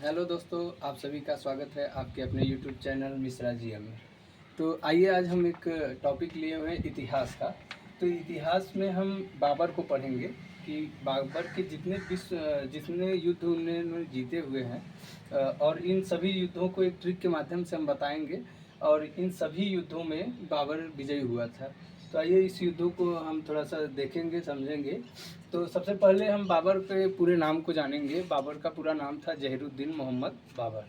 Hello दोस्तों, आप सभी का स्वागत है आपके अपने यूट्यूब चैनल मिश्रा जी में। तो आइए आज हम एक टॉपिक लिए हुए हैं इतिहास का। तो इतिहास में हम बाबर को पढ़ेंगे कि बाबर के जितने युद्ध उन्होंने जीते हुए हैं, और इन सभी युद्धों को एक ट्रिक के माध्यम से हम बताएंगे और इन सभी युद्धों में बाबर विजयी हुआ था। तो आइए इस युद्धों को हम थोड़ा सा देखेंगे, समझेंगे। तो सबसे पहले हम बाबर के पूरे नाम को जानेंगे। बाबर का पूरा नाम था जहीरुद्दीन मोहम्मद बाबर।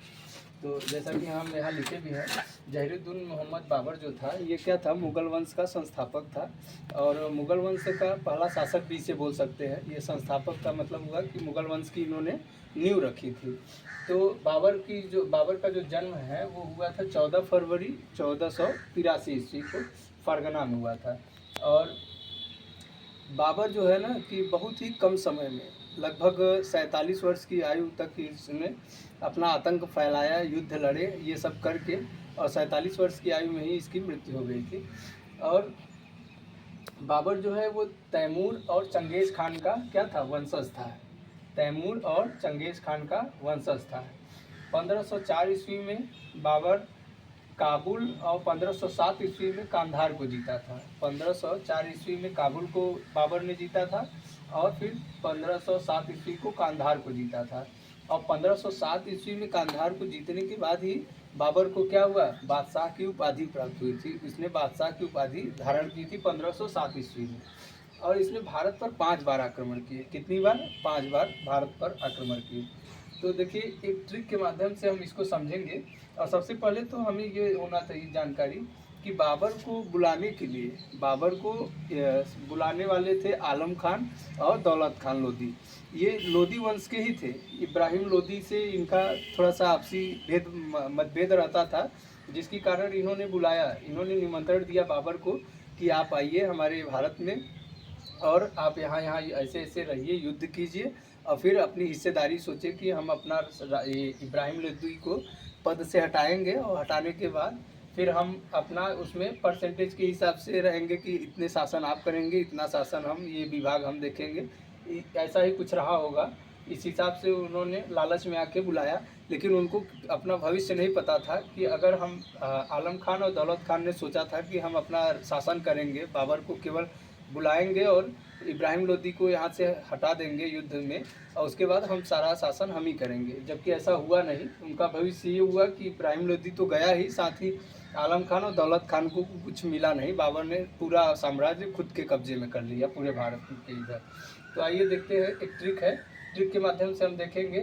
तो जैसा कि हम यहाँ लिखे भी हैं, जहीरुद्दीन मोहम्मद बाबर जो था ये क्या था, मुगल वंश का संस्थापक था। और मुगल वंश का पहला शासक भी इसे बोल सकते हैं। ये संस्थापक का मतलब हुआ कि मुगल वंश की इन्होंने नींव रखी थी। तो बाबर का जो जन्म है वो हुआ था 14 फरवरी 1483 ईस्वी को फरगना में हुआ था। और बाबर जो है ना कि बहुत ही कम समय में, लगभग 47 वर्ष की आयु तक इसने अपना आतंक फैलाया, युद्ध लड़े, ये सब करके, और 47 वर्ष की आयु में ही इसकी मृत्यु हो गई थी। और बाबर जो है वो तैमूर और चंगेज़ खान का क्या था, वंशज था। तैमूर और चंगेज़ खान का वंशज था। 1504 ईस्वी में बाबर काबुल और 1507 ईस्वी में कांधार को जीता था। 1504 ईस्वी में काबुल को बाबर ने जीता था और फिर 1507 ईस्वी को कांधार को जीता था। और 1507 ईस्वी में कांधार को जीतने के बाद ही बाबर को क्या हुआ, बादशाह की उपाधि प्राप्त हुई थी। इसने बादशाह की उपाधि धारण की थी 1507 ईस्वी में। और इसने भारत पर 5 बार आक्रमण किए। कितनी बार? 5 बार भारत पर आक्रमण किए। तो देखिए, एक ट्रिक के माध्यम से हम इसको समझेंगे। और सबसे पहले तो हमें ये होना चाहिए जानकारी कि बाबर को बुलाने के लिए, बाबर को बुलाने वाले थे आलम खान और दौलत खान लोधी। ये लोधी वंश के ही थे। इब्राहिम लोधी से इनका थोड़ा सा आपसी मतभेद रहता था, जिसके कारण इन्होंने बुलाया, इन्होंने निमंत्रण दिया बाबर को कि आप आइए हमारे भारत में और आप यहाँ यहाँ ऐसे ऐसे रहिए, युद्ध कीजिए, और फिर अपनी हिस्सेदारी सोचे कि हम अपना इब्राहिम लोदी को पद से हटाएंगे, और हटाने के बाद फिर हम अपना उसमें परसेंटेज के हिसाब से रहेंगे कि इतने शासन आप करेंगे, इतना शासन हम, ये विभाग हम देखेंगे। ऐसा ही कुछ रहा होगा। इस हिसाब से उन्होंने लालच में आके बुलाया। लेकिन उनको अपना भविष्य नहीं पता था कि अगर हम आलम खान और दौलत खान ने सोचा था कि हम अपना शासन करेंगे, बाबर को केवल बुलाएंगे और इब्राहिम लोदी को यहाँ से हटा देंगे युद्ध में, और उसके बाद हम सारा शासन हम ही करेंगे। जबकि ऐसा हुआ नहीं। उनका भविष्य ये हुआ कि इब्राहिम लोदी तो गया ही, साथ ही आलम खान और दौलत खान को कुछ मिला नहीं। बाबर ने पूरा साम्राज्य खुद के कब्जे में कर लिया, पूरे भारत के इधर। तो आइए देखते हैं, एक ट्रिक है, ट्रिक के माध्यम से हम देखेंगे।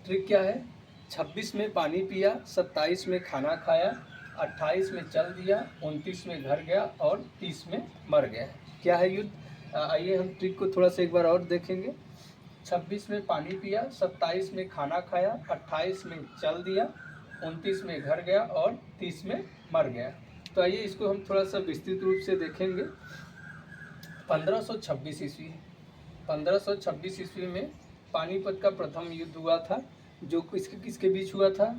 ट्रिक क्या है? 26 में पानी पिया, 27 में खाना खाया, 28 में चल दिया, 29 में घर गया और 30 में मर गया। क्या है युद्ध? आइए हम ट्रिक को थोड़ा सा एक बार और देखेंगे। 26 में पानी पिया, 27 में खाना खाया, 28 में चल दिया, 29 में घर गया और 30 में मर गया। तो आइए इसको हम थोड़ा सा विस्तृत रूप से देखेंगे। 1526 ईस्वी, 1526 ईस्वी में पानीपत का प्रथम युद्ध हुआ था, जो किसके किसके बीच हुआ था?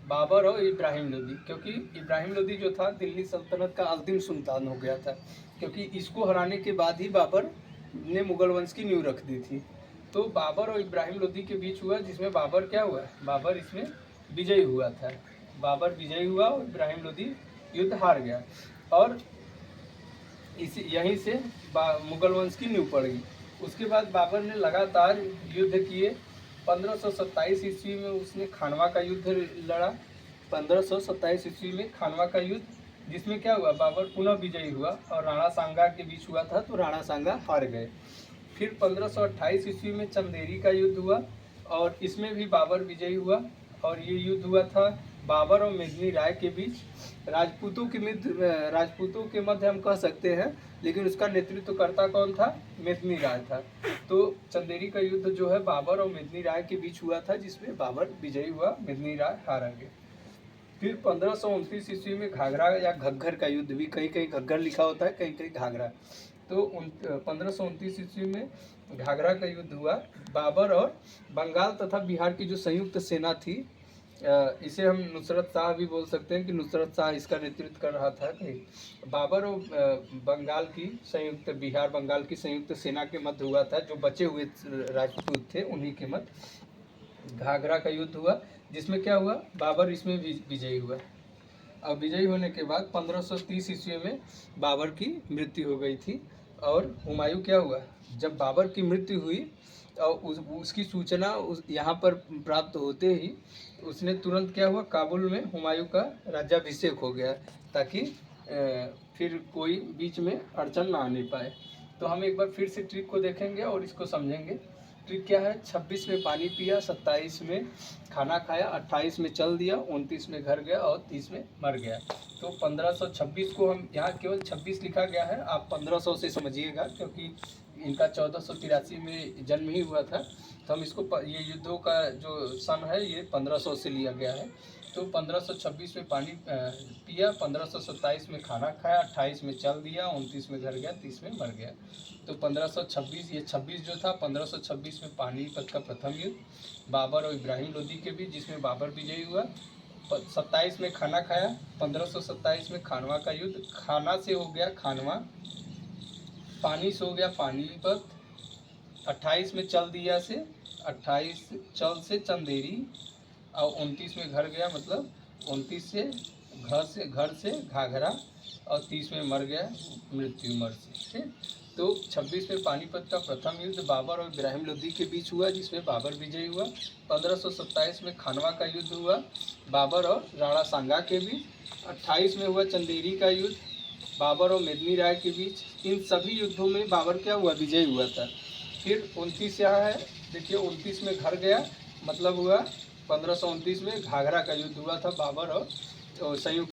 बाबर और इब्राहिम लोदी। क्योंकि इब्राहिम लोदी जो था दिल्ली सल्तनत का अंतिम सुल्तान हो गया था, क्योंकि इसको हराने के बाद ही बाबर ने मुगल वंश की नींव रख दी थी। तो बाबर और इब्राहिम लोदी के बीच हुआ, जिसमें बाबर क्या हुआ, बाबर इसमें विजयी हुआ था। बाबर विजयी हुआ और इब्राहिम लोदी युद्ध हार गया। और इसी यहीं से मुगल वंश की नींव पड़ गई। उसके बाद बाबर ने लगातार युद्ध किए। 1527 ईस्वी में उसने खानवा का युद्ध लड़ा। 1527 ईस्वी में खानवा का युद्ध, जिसमें क्या हुआ, बाबर पुनः विजयी हुआ और राणा सांगा के बीच हुआ था, तो राणा सांगा हार गए। फिर 1528 ईस्वी में चंदेरी का युद्ध हुआ और इसमें भी बाबर विजयी हुआ। और ये युद्ध हुआ था बाबर और मेदिनी राय के बीच। राजपूतों के मध्य हम कह सकते हैं, लेकिन उसका नेतृत्वकर्ता कौन था? मेदिनी राय था। तो चंदेरी का युद्ध जो है बाबर और मेदिनी राय के बीच हुआ था, जिसमें बाबर विजयी हुआ, मेदिनी राय हार गए। फिर 1529 ईस्वी में घाघरा या घग्गर का युद्ध, भी कहीं कहीं घग्गर लिखा होता है, कहीं कहीं घाघरा। तो 1529 ईस्वी में घाघरा का युद्ध हुआ। बाबर और बंगाल तथा बिहार की जो संयुक्त सेना थी, इसे हम नुसरत शाह भी बोल सकते हैं कि नुसरत शाह इसका नेतृत्व कर रहा था। कि बाबर और बंगाल की संयुक्त, बिहार बंगाल की संयुक्त सेना के मध्य हुआ था। जो बचे हुए राजपूत थे उन्हीं के मध्य घाघरा का युद्ध हुआ, जिसमें क्या हुआ, बाबर इसमें विजयी हुआ। अब विजयी होने के बाद 1530 ईस्वी में बाबर की मृत्यु हो गई थी। और हुमायूं क्या हुआ, जब बाबर की मृत्यु हुई और उसकी सूचना यहाँ पर प्राप्त होते ही उसने तुरंत क्या हुआ, काबुल में हुमायूं का राज्याभिषेक हो गया, ताकि फिर कोई बीच में अड़चन ना आने पाए। तो हम एक बार फिर से ट्रिक को देखेंगे और इसको समझेंगे। ट्रिक क्या है, 26 में पानी पिया, 27 में खाना खाया, 28 में चल दिया, 29 में घर गया और 30 में मर गया। तो 1526 को हम यहाँ केवल 26 लिखा गया है, आप 1500 से समझिएगा, क्योंकि इनका 1483 में जन्म ही हुआ था। तो हम इसको ये युद्धों का जो सन है ये 1500 से लिया गया है। तो 1526 में पानी पिया, 1527 में खाना खाया, 28 में चल दिया, 29 में घर गया, 30 में मर गया। तो 1526, ये 26 जो था, 1526 में पानीपत का प्रथम युद्ध बाबर और इब्राहिम लोदी के बीच, जिसमें बाबर विजयी हुआ। 27 में खाना खाया, 1527 में खानवा का युद्ध, खाना से हो गया खानवा, पानी से हो गया पानीपत, 28 में चल दिया से, 28 चल से चंदेरी, और 29 में घर गया, मतलब 29 से घर से घाघरा, और 30 में मर गया मृत्यु मर से। ठीक, तो 26 में पानीपत का प्रथम युद्ध बाबर और इब्राहिम लोदी के बीच हुआ, जिसमें बाबर विजयी हुआ। 1527 में खानवा का युद्ध हुआ बाबर और राणा सांगा के बीच। 28 में हुआ चंदेरी का युद्ध बाबर और मेदिनी राय के बीच। इन सभी युद्धों में बाबर क्या हुआ, विजयी हुआ था। फिर 29 यहाँ है, देखिए 29 में घर गया, मतलब हुआ 1529 में घाघरा का युद्ध हुआ था बाबर और संयुक्त